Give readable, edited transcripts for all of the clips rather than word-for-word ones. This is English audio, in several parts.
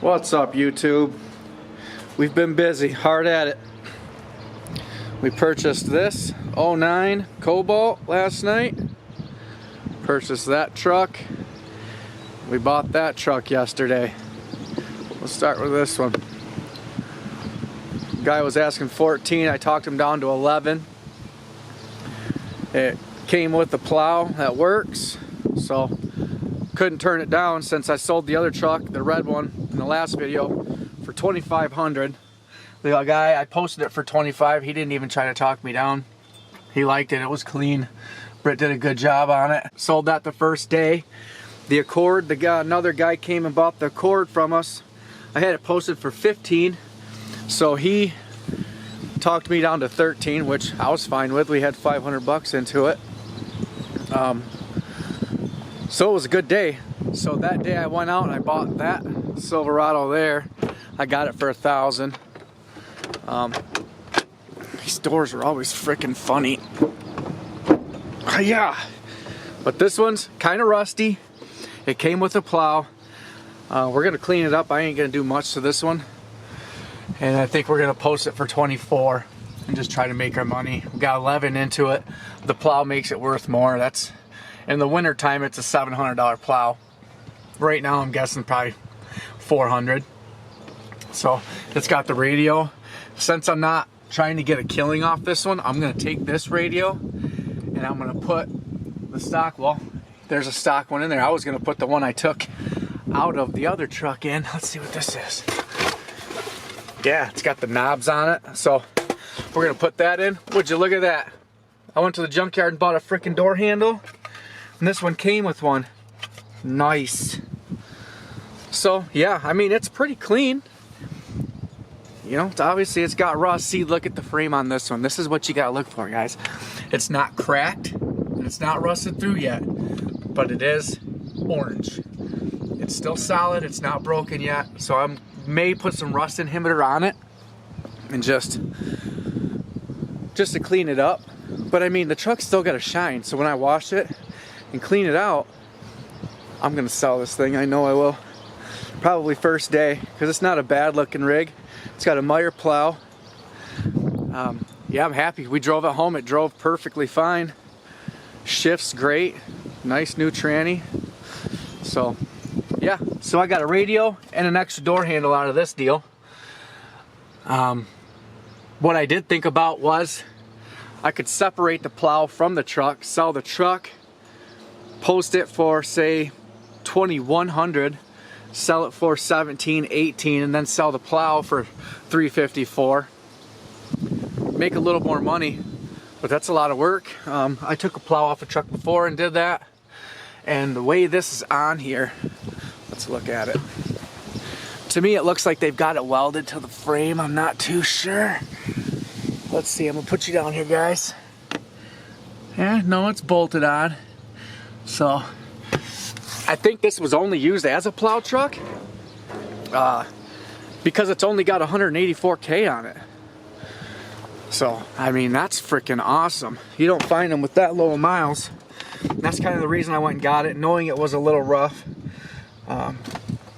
What's up, YouTube? We've been busy, hard at it. We purchased this 09 Cobalt last night. Purchased that truck. We bought that truck yesterday. We'll start with this one. Guy was asking 14. I talked him down to 11. It came with the plow that works, so couldn't turn it down since I sold the other truck, the red one, in the last video for $2,500. The guy, I posted it for $25. He didn't even try to talk me down. He liked it. It was clean. Britt did a good job on it. Sold that the first day. The Accord, another guy came and bought the Accord from us. I had it posted for 15, so he talked me down to 13, which I was fine with. We had 500 bucks into it. So it was a good day. So that day I went out and I bought that Silverado there. I got it for $1,000. These doors are always freaking funny. Yeah, but this one's kind of rusty. It came with a plow. We're gonna clean it up. I ain't gonna do much to this one, and I think we're gonna post it for 24 and just try to make our money. We got 11 into it. The plow makes it worth more. That's in the winter time. It's a $700 plow. Right now I'm guessing probably 400. So it's got the radio. Since I'm not trying to get a killing off this one, I'm gonna take this radio and I'm gonna put the stock, well, there's a stock one in there. I was gonna put the one I took out of the other truck in. Let's see what this is. Yeah, it's got the knobs on it. So we're gonna put that in. Would you look at that? I went to the junkyard and bought a freaking door handle, and this one came with one. Nice. So yeah, I mean, it's pretty clean. You know, obviously it's got rust. See, look at the frame on this one. This is what you gotta look for, guys. It's not cracked and it's not rusted through yet, but it is orange. It's still solid. It's not broken yet. So I may put some rust inhibitor on it and just to clean it up. But I mean, the truck's still got to shine. So when I wash it and clean it out, I'm gonna sell this thing. I know I will. Probably first day, because it's not a bad looking rig. It's got a Meyer plow. Yeah, I'm happy. We drove it home. It drove perfectly fine. Shifts great. Nice new tranny. So yeah, so I got a radio and an extra door handle out of this deal. What I did think about was I could separate the plow from the truck, sell the truck, post it for say $2,100, sell it for $17, $18, and then sell the plow for $354. Make a little more money, but that's a lot of work. I took a plow off a truck before and did that, and the way this is on here, let's look at it. To me, it looks like they've got it welded to the frame. I'm not too sure. Let's see, I'm gonna put you down here, guys. Yeah, no, it's bolted on. So I think this was only used as a plow truck because it's only got 184K on it. So, I mean, that's freaking awesome. You don't find them with that low miles. And that's kind of the reason I went and got it, knowing it was a little rough.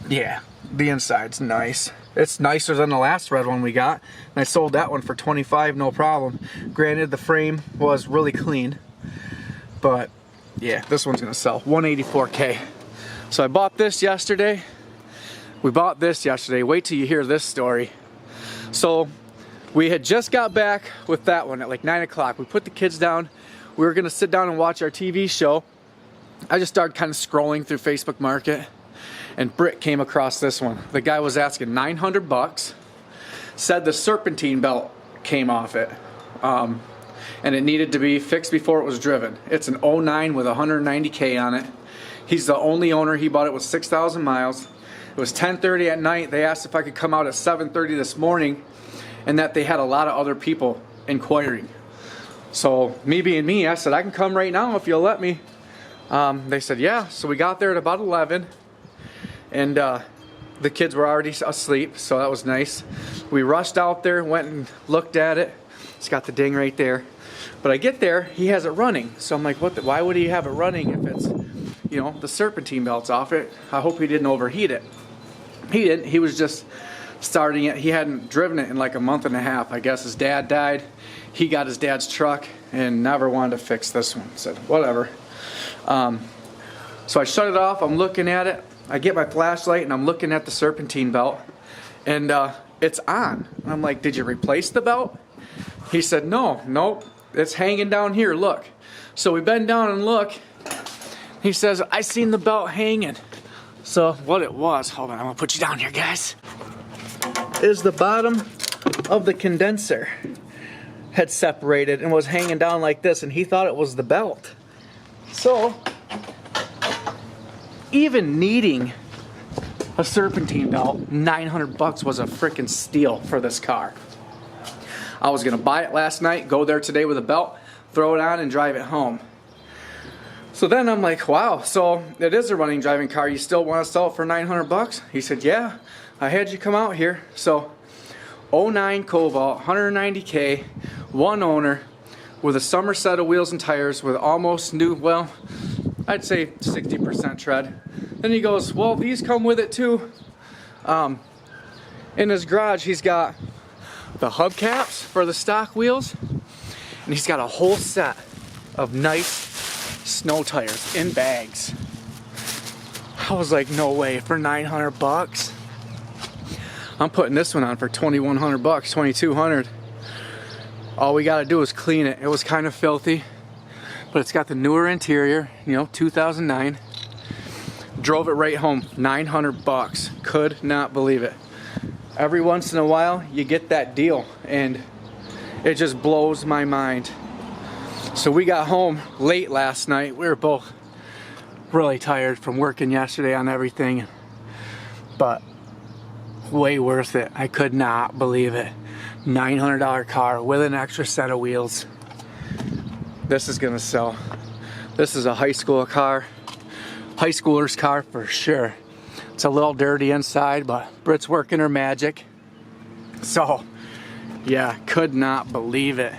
Yeah, the inside's nice. It's nicer than the last red one we got. And I sold that one for 25, no problem. Granted, the frame was really clean. But, yeah, this one's gonna sell 184K. So I bought this yesterday. We bought this yesterday. Wait till you hear this story. So we had just got back with that one at like 9 o'clock. We put the kids down. We were gonna sit down and watch our TV show. I just started kind of scrolling through Facebook Market, and Britt came across this one. The guy was asking 900 bucks. Said the serpentine belt came off it. And it needed to be fixed before it was driven. It's an 09 with 190K on it. He's the only owner. He bought it with 6,000 miles. It was 10:30 at night. They asked if I could come out at 7:30 this morning, and that they had a lot of other people inquiring. So me being me, I said, I can come right now if you'll let me. They said, yeah. So we got there at about 11, and the kids were already asleep, so that was nice. We rushed out there, went and looked at it. It's got the ding right there. But I get there, he has it running. So I'm like, why would he have it running if it's, you know, the serpentine belt's off it? I hope he didn't overheat it. He didn't. He was just starting it. He hadn't driven it in like a month and a half. I guess his dad died. He got his dad's truck and never wanted to fix this one. Said, whatever. So I shut it off. I'm looking at it. I get my flashlight and I'm looking at the serpentine belt. And it's on. I'm like, did you replace the belt? He said, nope. It's hanging down here. Look. So we bend down and look. He says, I seen the belt hanging. So what it was, hold on, I'm gonna put you down here, guys, is the bottom of the condenser had separated and was hanging down like this, and he thought it was the belt. So even needing a serpentine belt, 900 bucks was a freaking steal for this car. I was gonna buy it last night, go there today with a belt, throw it on and drive it home. So then I'm like, wow, so it is a running driving car. You still want to sell it for 900 bucks? He said, yeah, I had you come out here. So 09 Cobalt, 190K, one owner, with a summer set of wheels and tires with almost new, well, I'd say 60% tread. Then he goes, well, these come with it too. In his garage, he's got the hubcaps for the stock wheels, and he's got a whole set of nice snow tires in bags. I was like, no way, for 900 bucks. I'm putting this one on for 2,100 bucks, 2,200. All we got to do is clean it. It was kind of filthy, but it's got the newer interior, 2009. Drove it right home, 900 bucks. Could not believe it. Every once in a while, you get that deal, and it just blows my mind. So we got home late last night. We were both really tired from working yesterday on everything, but way worth it. I could not believe it. $900 car with an extra set of wheels. This is gonna sell. This is a high school car. High schooler's car for sure. It's a little dirty inside, but Britt's working her magic. So yeah, could not believe it.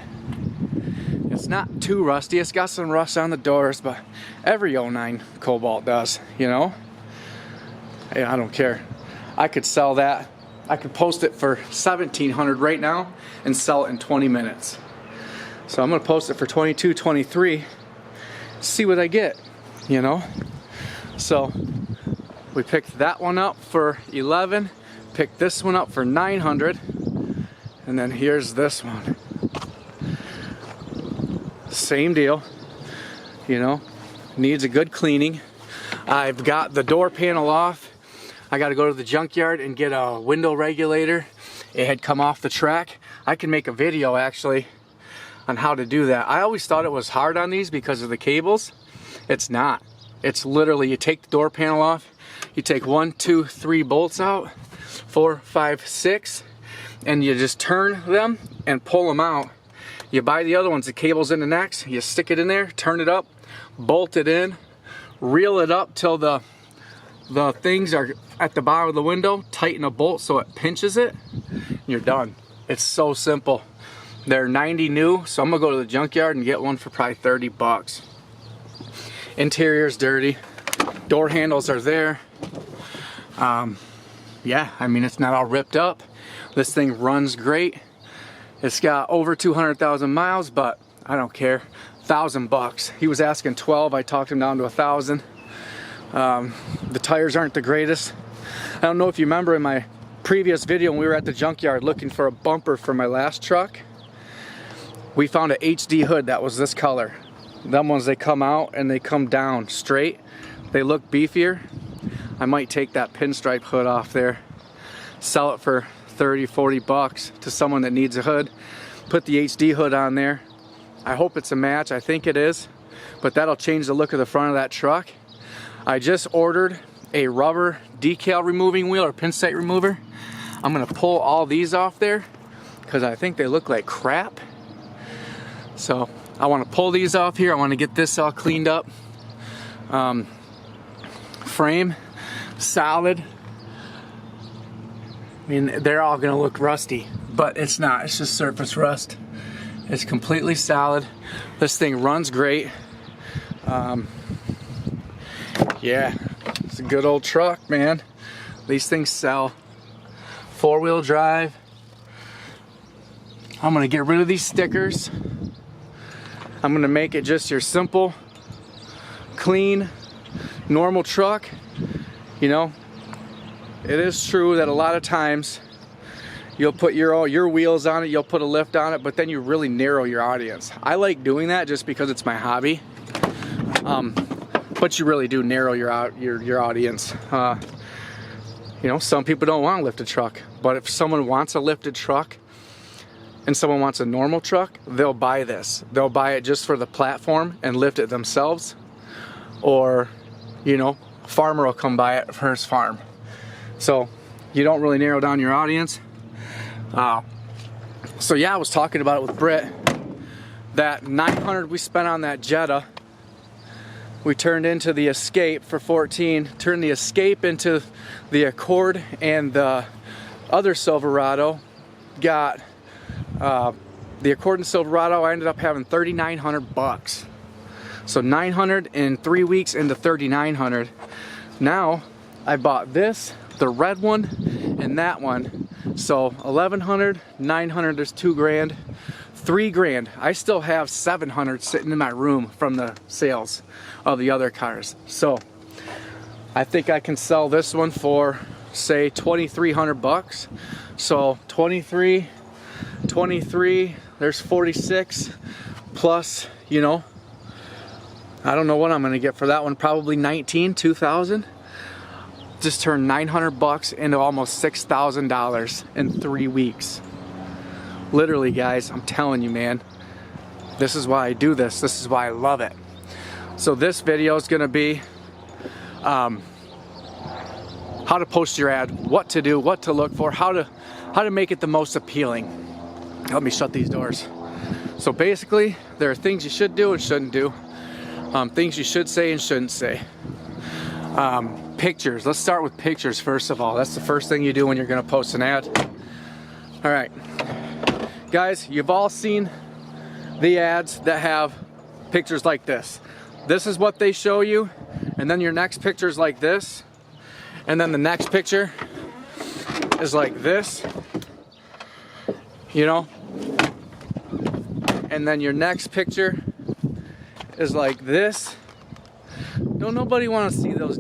It's not too rusty. It's got some rust on the doors, but every 09 Cobalt does, Yeah, I don't care. I could sell that. I could post it for $1,700 right now and sell it in 20 minutes. So I'm gonna post it for $22, $23, see what I get, So we picked that one up for $11, picked this one up for $900, and then here's this one. Same deal, needs a good cleaning. I've got the door panel off. I got to go to the junkyard and get a window regulator. It had come off the track. I can make a video actually on how to do that. I always thought it was hard on these because of the cables. It's not. It's literally, you take the door panel off, you take 1, 2, 3 bolts out, 4, 5, 6, and you just turn them and pull them out. You buy the other ones, the cable's in the next, you stick it in there, turn it up, bolt it in, reel it up till the things are at the bottom of the window, tighten a bolt so it pinches it, and you're done. It's so simple. They're 90 new, so I'm gonna go to the junkyard and get one for probably 30 bucks. Interior's dirty, door handles are there. Yeah, I mean, it's not all ripped up. This thing runs great. It's got over 200,000 miles, but I don't care. 1,000 bucks. He was asking 12. I talked him down to 1,000. The tires aren't the greatest. I don't know if you remember in my previous video when we were at the junkyard looking for a bumper for my last truck. We found an HD hood that was this color. Them ones, they come out and they come down straight. They look beefier. I might take that pinstripe hood off there, sell it for 30, 40 bucks to someone that needs a hood. Put the HD hood on there. I hope it's a match. I think it is, but that'll change the look of the front of that truck. I just ordered a rubber decal removing wheel or pin sight remover. I'm gonna pull all these off there because I think they look like crap. So I want to pull these off here. I want to get this all cleaned up. Frame solid. I mean, they're all gonna look rusty, but it's not. It's just surface rust. It's completely solid. This thing runs great. Yeah, it's a good old truck, man. These things sell. 4-wheel drive. I'm gonna get rid of these stickers. I'm gonna make it just your simple, clean, normal truck. You know, it is true that a lot of times you'll put your wheels on it, you'll put a lift on it, but then you really narrow your audience. I like doing that just because it's my hobby. But you really do narrow your audience. You know, some people don't want a lifted truck, but if someone wants a lifted truck and someone wants a normal truck, they'll buy this. They'll buy it just for the platform and lift it themselves. Or, you know, a farmer will come buy it for his farm. So you don't really narrow down your audience. So yeah, I was talking about it with Britt. That $900 we spent on that Jetta, we turned into the Escape for 14, turned the Escape into the Accord, and the other Silverado got the Accord and Silverado. I ended up having $3,900. So 900 in 3 weeks into 3,900. Now I bought this, the red one, and that one. So 1,100, 900, there's $2,000, $3,000. I still have 700 sitting in my room from the sales of the other cars. So I think I can sell this one for, say, $2,300. So 23, there's 46 plus, you know, I don't know what I'm gonna get for that one. Probably 2,000. Just turned $900 into almost $6,000 in 3 weeks. Literally, guys, I'm telling you, man, this is why I do this. This is why I love it. So this video is gonna be how to post your ad, what to do, what to look for, how to make it the most appealing. Let me shut these doors. So basically, there are things you should do and shouldn't do. Things you should say and shouldn't say. Pictures. Let's start with pictures first of all. That's the first thing you do when you're going to post an ad. All right, guys, you've all seen the ads that have pictures like this. This is what they show you, and then your next picture is like this, and then the next picture is like this, you know, and then your next picture is like this. Don't nobody want to see those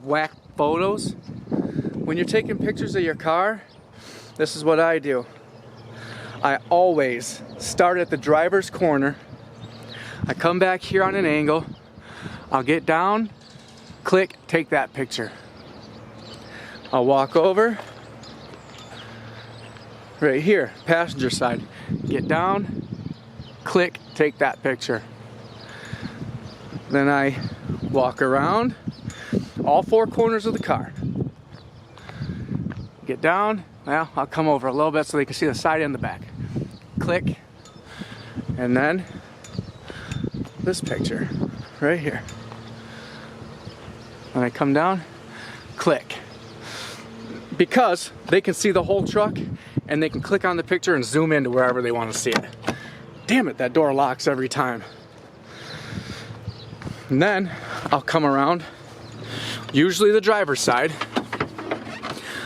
whack photos. When you're taking pictures of your car, this is what I do. I always start at the driver's corner. I come back here on an angle. I'll get down, click, take that picture. I'll walk over right here, passenger side. Get down, click, take that picture. Then I walk around all 4 corners of the car. Get down, well, I'll come over a little bit so they can see the side and the back. Click, and then this picture right here. When I come down, click. Because they can see the whole truck and they can click on the picture and zoom into wherever they want to see it. Damn it, that door locks every time. And then I'll come around, usually the driver's side.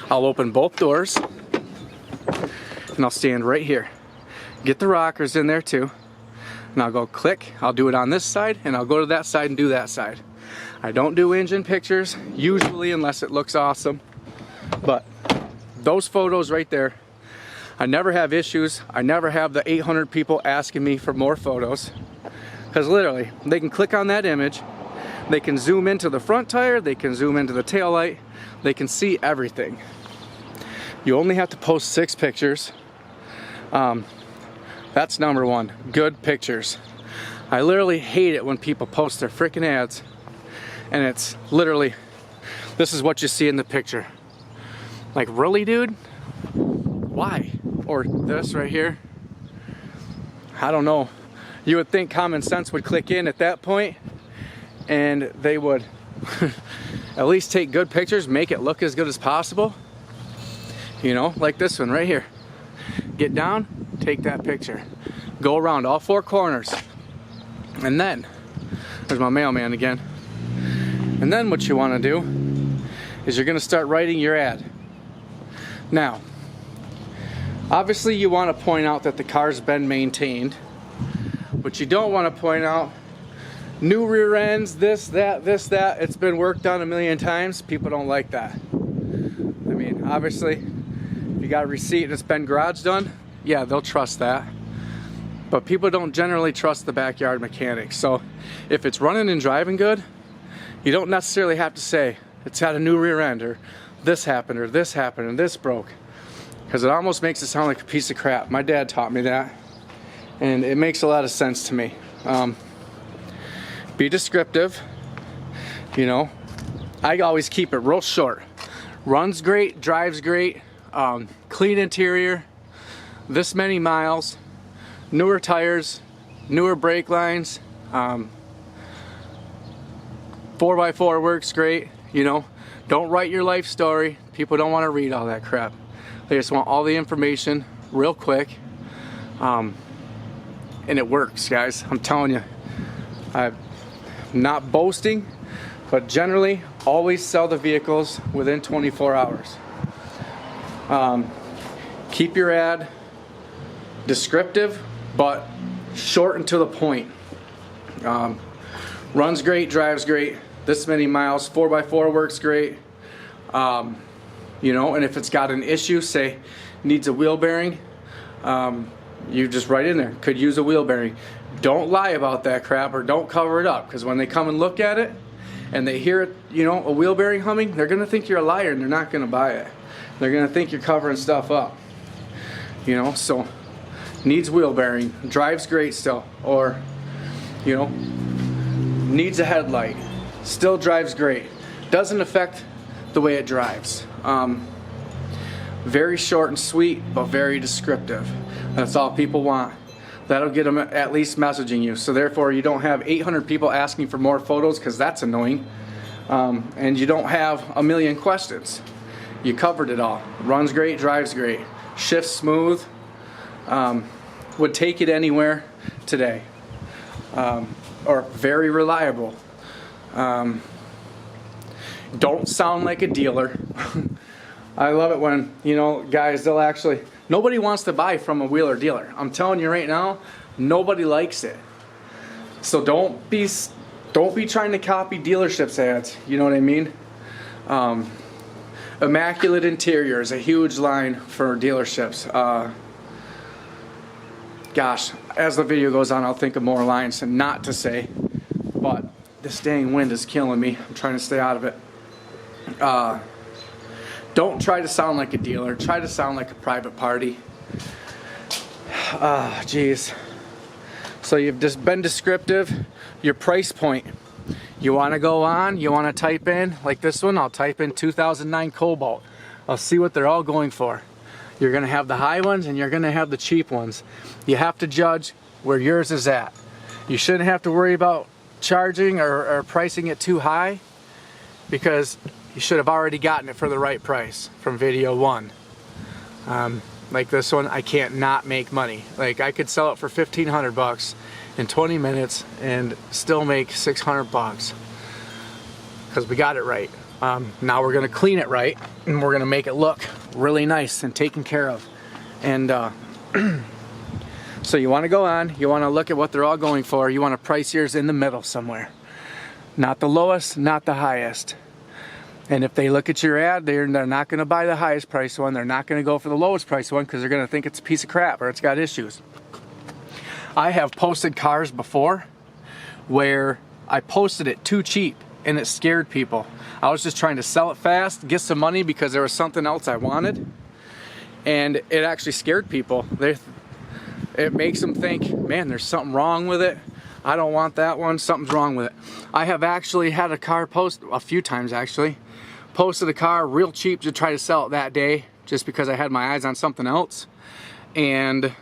I'll open both doors and I'll stand right here. Get the rockers in there too. And I'll go click. I'll do it on this side and I'll go to that side and do that side. I don't do engine pictures usually unless it looks awesome. But those photos right there, I never have issues. I never have the 800 people asking me for more photos. Because literally, they can click on that image, they can zoom into the front tire, they can zoom into the tail light, they can see everything. You only have to post 6 pictures. That's number 1, good pictures. I literally hate it when people post their freaking ads and it's literally, this is what you see in the picture. Like, really, dude? Why? Or this right here? I don't know. You would think common sense would click in at that point and they would at least take good pictures, make it look as good as possible. You know, like this one right here. Get down, take that picture. Go around all 4 corners. And then, there's my mailman again. And then what you want to do is you're going to start writing your ad. Now, obviously you want to point out that the car's been maintained, but you don't want to point out new rear ends, this, that, it's been worked on a million times. People don't like that. I mean, obviously, if you got a receipt and it's been garage done, yeah, they'll trust that. But people don't generally trust the backyard mechanics. So if it's running and driving good, you don't necessarily have to say it's had a new rear end, or this happened, or this happened, and this broke. Because it almost makes it sound like a piece of crap. My dad taught me that, and it makes a lot of sense to me. Be descriptive. You know, I always keep it real short. Runs great, drives great, clean interior, this many miles, newer tires, newer brake lines, 4x4 works great. You know, don't write your life story. People don't want to read all that crap. They just want all the information real quick, and it works, guys. I'm telling you. I'm not boasting, but generally always sell the vehicles within 24 hours. Keep your ad descriptive, but short and to the point. Runs great, drives great, this many miles, 4x4 works great. You know, and if it's got an issue, say needs a wheel bearing, you just write in there, could use a wheel bearing. Don't lie about that crap, or don't cover it up, because when they come and look at it and they hear it, you know, a wheel bearing humming, they're gonna think you're a liar and they're not gonna buy it. They're gonna think you're covering stuff up. You know, so needs wheel bearing, drives great still, or you know, needs a headlight, still drives great, doesn't affect the way it drives. Very short and sweet, but very descriptive. That's all people want. That'll get them at least messaging you. So therefore you don't have 800 people asking for more photos, because that's annoying. And you don't have a million questions. You covered it all. Runs great, drives great, shifts smooth, would take it anywhere today, or very reliable. Don't sound like a dealer. I love it when, you know, guys, they'll actually, nobody wants to buy from a wheeler dealer. I'm telling you right now, nobody likes it. So don't be trying to copy dealerships ads, you know what I mean? Immaculate interior is a huge line for dealerships. Gosh, as the video goes on, I'll think of more lines not to say, but this dang wind is killing me. I'm trying to stay out of it. Don't try to sound like a dealer. Try to sound like a private party. Geez. So you've just been descriptive. Your price point. You want to go on, you want to type in, like this one, I'll type in 2009 Cobalt. I'll see what they're all going for. You're going to have the high ones and you're going to have the cheap ones. You have to judge where yours is at. You shouldn't have to worry about charging or pricing it too high, because you should have already gotten it for the right price from video one. Like this one, I can't not make money. Like I could sell it for 1,500 bucks in 20 minutes and still make 600 bucks, because we got it right. Now we're gonna clean it right, and we're gonna make it look really nice and taken care of. And so you wanna go on, you wanna look at what they're all going for, you wanna price yours in the middle somewhere. Not the lowest, not the highest. And if they look at your ad, they're not gonna buy the highest price one, they're not gonna go for the lowest price one, because they're gonna think it's a piece of crap or it's got issues. I have posted cars before where I posted it too cheap and it scared people. I was just trying to sell it fast, get some money because there was something else I wanted, and it actually scared people. It makes them think, man, there's something wrong with it. I don't want that one, something's wrong with it. I have actually had a car post, a few times actually, posted a car real cheap to try to sell it that day just because I had my eyes on something else, and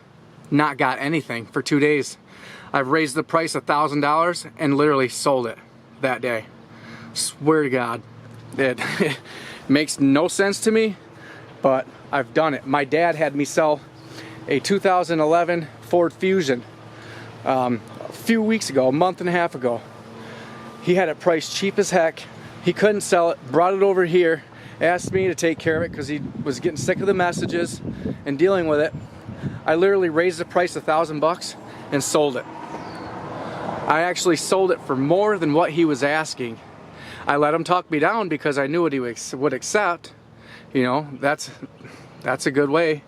not got anything for 2 days. I've raised the price $1,000 and literally sold it that day. Swear to God. It makes no sense to me, but I've done it. My dad had me sell a 2011 Ford Fusion a few weeks ago, a month and a half ago. He had it priced cheap as heck, He couldn't sell it, brought it over here, asked me to take care of it because he was getting sick of the messages and dealing with it. I literally raised the price $1,000 and sold it. I actually sold it for more than what he was asking. I let him talk me down because I knew what he would accept. You know, that's a good way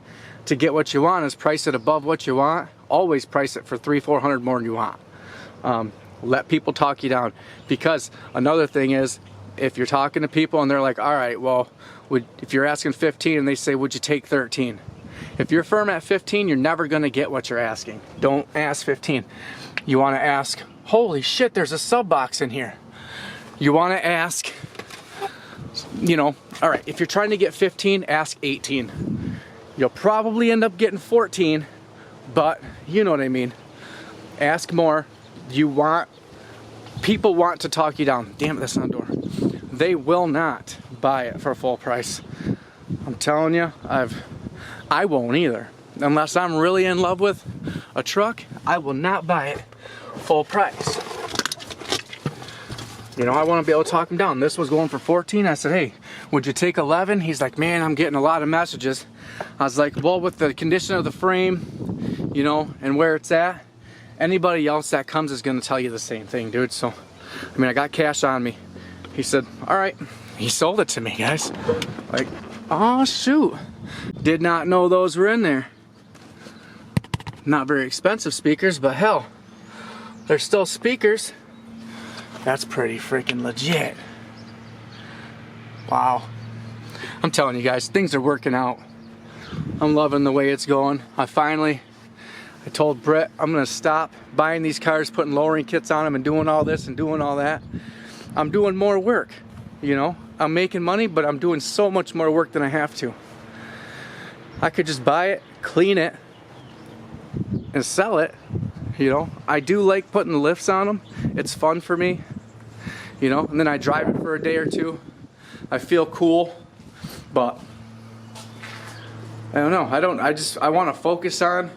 to get what you want, is price it above what you want. Always price it for $300-400 more than you want. Let people talk you down, because another thing is, if you're talking to people and they're like, all right, well, if you're asking 15 and they say, would you take 13? If you're firm at 15, you're never gonna get what you're asking. Don't ask 15. You wanna ask, holy shit, there's a sub box in here. You wanna ask, you know, all right, if you're trying to get 15, ask 18. You'll probably end up getting 14, but you know what I mean. Ask more. People want to talk you down. Damn it, that's not a door. They will not buy it for full price. I'm telling you, I won't either. Unless I'm really in love with a truck, I will not buy it full price. You know, I want to be able to talk him down. This was going for 14. I said, hey, would you take 11? He's like, man, I'm getting a lot of messages. I was like, well, with the condition of the frame, you know, and where it's at, anybody else that comes is going to tell you the same thing, dude. So, I mean, I got cash on me. He said, all right. He sold it to me, guys. Like, oh, shoot. Did not know those were in there. Not very expensive speakers, but hell, they're still speakers. That's pretty freaking legit. Wow. I'm telling you guys, things are working out. I'm loving the way it's going. I told Brett I'm gonna stop buying these cars, putting lowering kits on them and doing all this and doing all that. I'm doing more work, you know. I'm making money, but I'm doing so much more work than I have to. I could just buy it, clean it, and sell it, you know. I do like putting the lifts on them. It's fun for me, you know, and then I drive it for a day or two. I feel cool, but I don't know. I want to focus on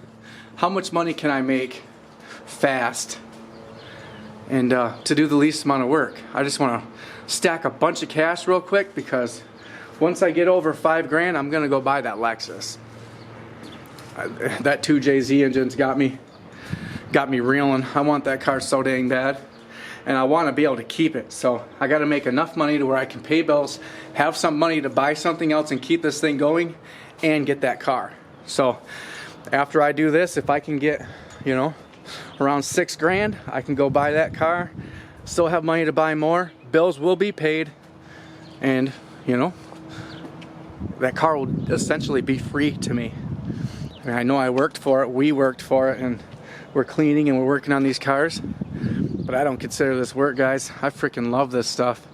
how much money can I make fast and to do the least amount of work. I just want to stack a bunch of cash real quick, because once I get over $5 I'm gonna go buy that Lexus. That 2JZ engine's got me reeling. I want that car so dang bad, and I want to be able to keep it. So I got to make enough money to where I can pay bills, have some money to buy something else and keep this thing going, and get that car. So after I do this, if I can get, you know, around $6 I can go buy that car, still have money to buy more, bills will be paid, and you know, that car will essentially be free to me. I mean, I know I worked for it, we worked for it, and we're cleaning and we're working on these cars, but I don't consider this work, guys. I freaking love this stuff.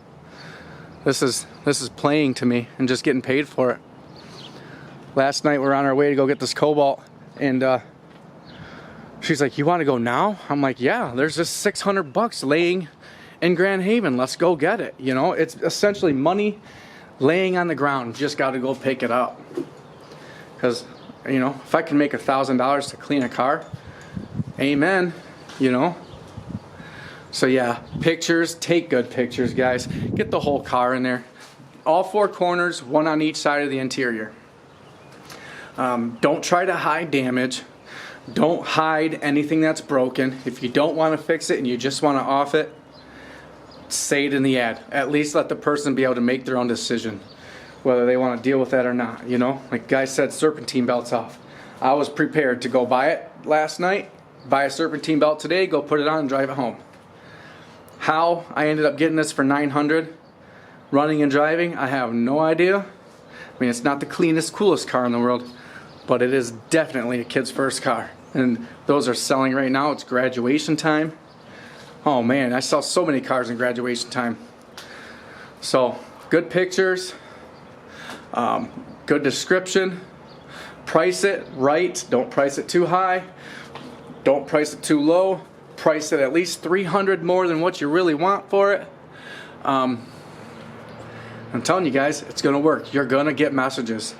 This is playing to me and just getting paid for it. Last night we're on our way to go get this Cobalt, and she's like, you want to go now? I'm like, yeah, there's just $600 laying in Grand Haven. Let's go get it. You know, it's essentially money laying on the ground. Just got to go pick it up. Because, you know, if I can make $1,000 to clean a car, amen, you know. So yeah, pictures, take good pictures, guys. Get the whole car in there. All four corners, one on each side of the interior. Don't try to hide damage. Don't hide anything that's broken. If you don't want to fix it and you just want to off it, say it in the ad. At least let the person be able to make their own decision whether they want to deal with that or not, you know. Like guys said, serpentine belts off. I was prepared to go buy it last night, buy a serpentine belt today, go put it on and drive it home. How I ended up getting this for $900 running and driving, I have no idea. I mean, it's not the cleanest, coolest car in the world, but it is definitely a kid's first car. And those are selling right now. It's graduation time. Oh man, I saw so many cars in graduation time. So, good pictures, good description, price it right, don't price it too high, don't price it too low, price it at least $300 more than what you really want for it. I'm telling you guys, it's gonna work. You're gonna get messages.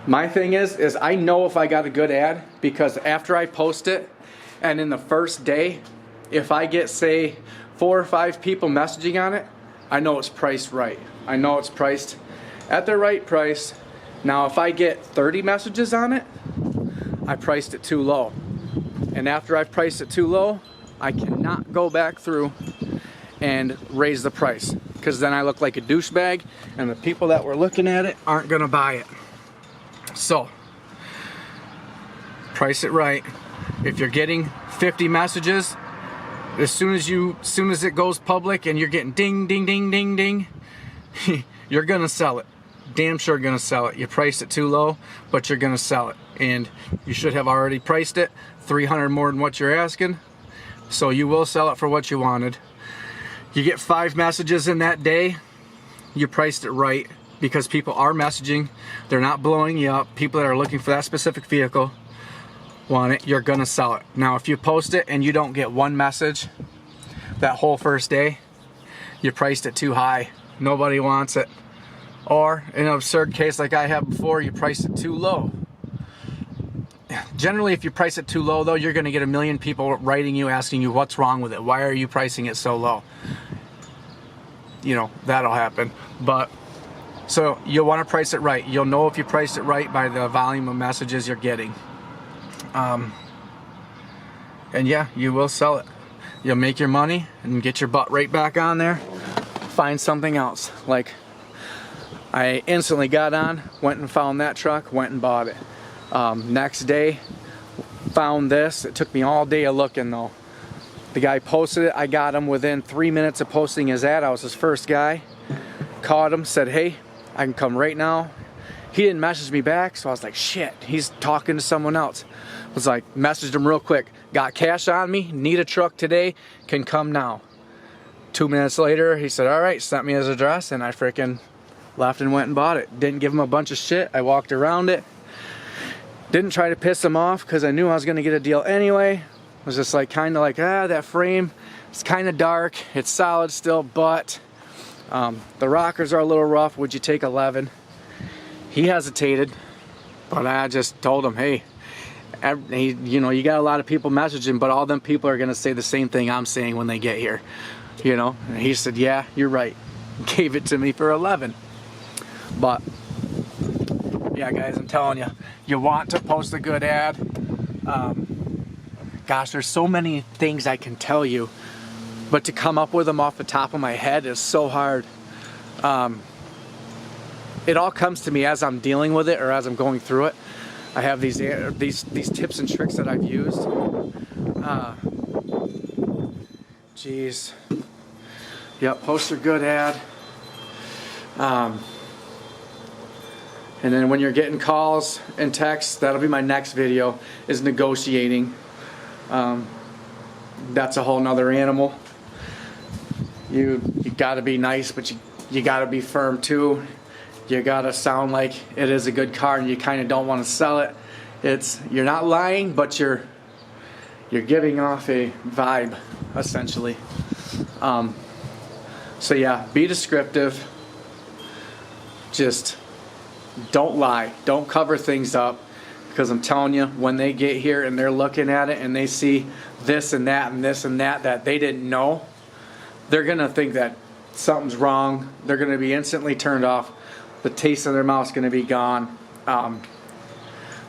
My thing is I know if I got a good ad, because after I post it, and in the first day, if I get, say, 4 or 5 people messaging on it, I know it's priced right. I know it's priced at the right price. Now if I get 30 messages on it, I priced it too low. And after I've priced it too low, I cannot go back through and raise the price, because then I look like a douchebag and the people that were looking at it aren't gonna buy it. So price it right. If you're getting 50 messages, as soon as it goes public and you're getting ding, ding, ding, ding, ding, you're gonna sell it. Damn sure gonna sell it. You priced it too low, but you're gonna sell it. And you should have already priced it 300 more than what you're asking. So you will sell it for what you wanted. You get 5 messages in that day, you priced it right, because people are messaging. They're not blowing you up. People that are looking for that specific vehicle want it, you're gonna sell it. Now if you post it and you don't get 1 message that whole first day, you priced it too high. Nobody wants it. Or in an absurd case like I have before, you priced it too low. Generally, if you price it too low though, you're gonna get a million people writing you asking you what's wrong with it. Why are you pricing it so low? You know, that'll happen. But so you'll want to price it right. You'll know if you priced it right by the volume of messages you're getting. And yeah, you will sell it. You'll make your money and get your butt right back on there. Find something else. Like I instantly got on, went and found that truck, went and bought it. Next day, found this. It took me all day of looking though. The guy posted it. I got him within 3 minutes of posting his ad. I was his first guy. Caught him, said, hey, I can come right now. He didn't message me back, so I was like, shit, he's talking to someone else. Was like, messaged him real quick. Got cash on me, need a truck today, can come now. 2 minutes later, he said, all right, sent me his address, and I freaking left and went and bought it. Didn't give him a bunch of shit. I walked around it. Didn't try to piss him off because I knew I was going to get a deal anyway. I was just like, kind of like, that frame, it's kind of dark. It's solid still, but the rockers are a little rough. Would you take 11? He hesitated, but I just told him, hey, you know, you got a lot of people messaging, but all them people are going to say the same thing I'm saying when they get here. You know, and he said, yeah, you're right. Gave it to me for 11. But yeah, guys, I'm telling you, you want to post a good ad. Gosh, there's so many things I can tell you, but to come up with them off the top of my head is so hard. It all comes to me as I'm dealing with it or as I'm going through it. I have these tips and tricks that I've used. Geez. Yep, post a good ad. And then when you're getting calls and texts, that'll be my next video, is negotiating. That's a whole nother animal. You gotta be nice, but you gotta be firm too. You gotta sound like it is a good car and you kinda don't wanna sell it. You're not lying, but you're giving off a vibe, essentially. So yeah, be descriptive. Just don't lie. Don't cover things up, because I'm telling you, when they get here and they're looking at it and they see this and that and this and that they didn't know, they're gonna think that something's wrong. They're gonna be instantly turned off. The taste in their mouth's gonna be gone.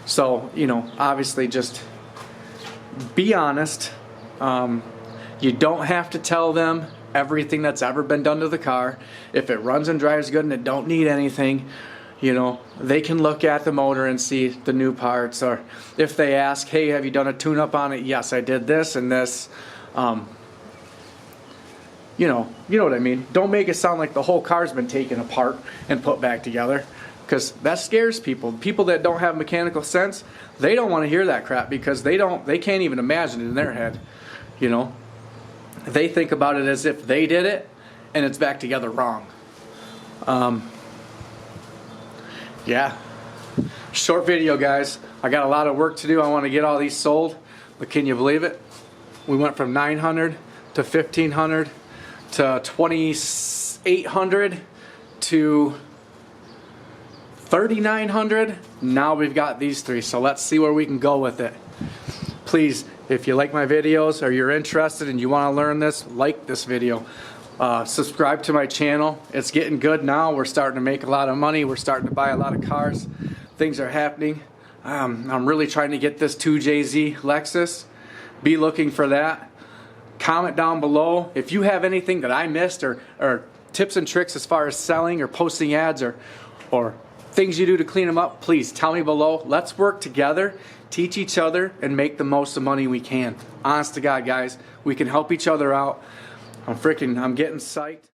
So, you know, obviously just be honest. You don't have to tell them everything that's ever been done to the car. If it runs and drives good and it don't need anything, you know, they can look at the motor and see the new parts. Or if they ask, hey, have you done a tune-up on it? Yes, I did this and this. You know what I mean. Don't make it sound like the whole car's been taken apart and put back together, because that scares people. People that don't have mechanical sense, they don't want to hear that crap, because they can't even imagine it in their head. You know, they think about it as if they did it and it's back together wrong. Yeah, short video, guys. I got a lot of work to do. I want to get all these sold, but can you believe it? We went from 900 to 1500 to 2800 to 3900. Now we've got these 3, so let's see where we can go with it. Please, if you like my videos or you're interested and you want to learn this, like this video. Subscribe to my channel. It's getting good now. We're starting to make a lot of money. We're starting to buy a lot of cars. Things are happening. I'm really trying to get this 2JZ Lexus. Be looking for that. Comment down below if you have anything that I missed, or tips and tricks as far as selling or posting ads, or things you do to clean them up. Please tell me below. Let's work together, teach each other, and make the most of money we can. Honest to God, guys, we can help each other out. I'm getting psyched.